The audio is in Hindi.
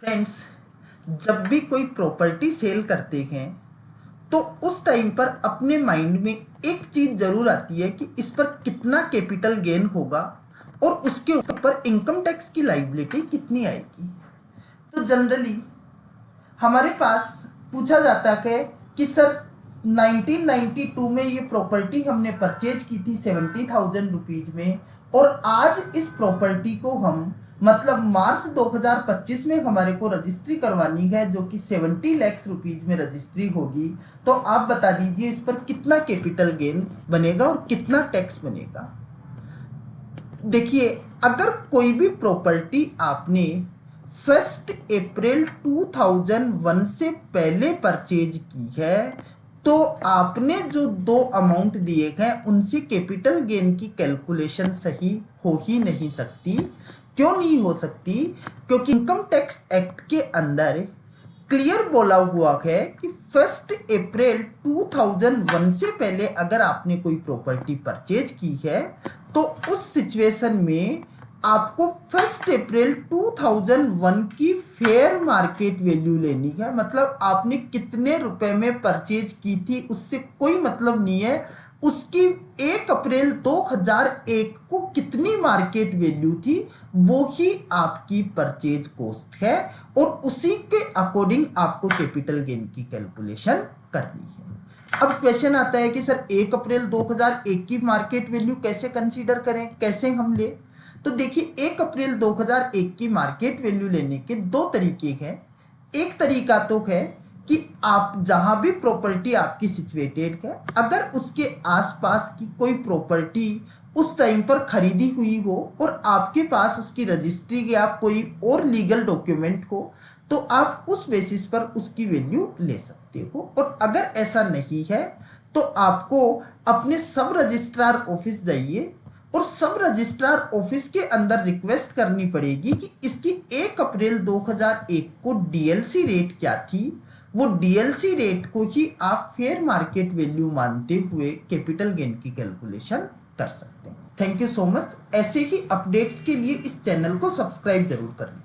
फ्रेंड्स, जब भी कोई प्रॉपर्टी सेल करते हैं तो उस टाइम पर अपने माइंड में एक चीज़ ज़रूर आती है कि इस पर कितना कैपिटल गेन होगा और उसके ऊपर इनकम टैक्स की लायबिलिटी कितनी आएगी। तो जनरली हमारे पास पूछा जाता है कि सर 1992 में ये प्रॉपर्टी हमने परचेज की थी 70,000 रुपीज़ में, और आज इस प्रॉपर्टी को हम मतलब मार्च 2025 में हमारे को रजिस्ट्री करवानी है जो कि 70 लाख रुपीज़ में रजिस्ट्री होगी। तो आप बता दीजिए इस पर कितना कैपिटल गेन बनेगा और कितना टैक्स बनेगा। देखिए, अगर कोई भी प्रॉपर्टी आपने 1 अप्रैल 2001 से पहले परचेज की है तो आपने जो दो अमाउंट दिए हैं उनसे कैपिटल गेन की कैलकुलेशन सही हो ही नहीं सकती। क्यों नहीं हो सकती? क्योंकि इनकम टैक्स एक्ट के अंदर क्लियर बोला हुआ है कि 1 अप्रैल 2001 से पहले अगर आपने कोई प्रॉपर्टी परचेज की है तो उस सिचुएशन में आपको 1 अप्रैल 2001 की फेयर मार्केट वैल्यू लेनी है। मतलब आपने कितने रुपए में परचेज की थी उससे कोई मतलब नहीं है, उसकी 1 अप्रैल 2001 को कितनी मार्केट वैल्यू थी वो ही आपकी परचेज कॉस्ट है और उसी के अकॉर्डिंग आपको कैपिटल गेन की कैलकुलेशन करनी है। अब क्वेश्चन आता है कि सर 1 अप्रैल 2001 की मार्केट वैल्यू कैसे कंसीडर करें, कैसे हम ले? तो देखिए, 1 अप्रैल 2001 की मार्केट वैल्यू लेने के दो तरीके हैं। एक तरीका तो है कि आप जहां भी प्रॉपर्टी आपकी सिचुएटेड है, अगर उसके आसपास की कोई प्रॉपर्टी उस टाइम पर खरीदी हुई हो और आपके पास उसकी रजिस्ट्री या कोई और लीगल डॉक्यूमेंट हो तो आप उस बेसिस पर उसकी वैल्यू ले सकते हो। और अगर ऐसा नहीं है तो आपको अपने सब रजिस्ट्रार ऑफिस जाइए और सब रजिस्ट्रार ऑफिस के अंदर रिक्वेस्ट करनी पड़ेगी कि इसकी 1 अप्रैल 2001 को डीएलसी रेट क्या थी, वो डीएलसी रेट को ही आप फेयर मार्केट वैल्यू मानते हुए कैपिटल गेन की कैलकुलेशन कर सकते हैं। Thank you so much. ऐसे ही अपडेट्स के लिए इस चैनल को सब्सक्राइब जरूर करें।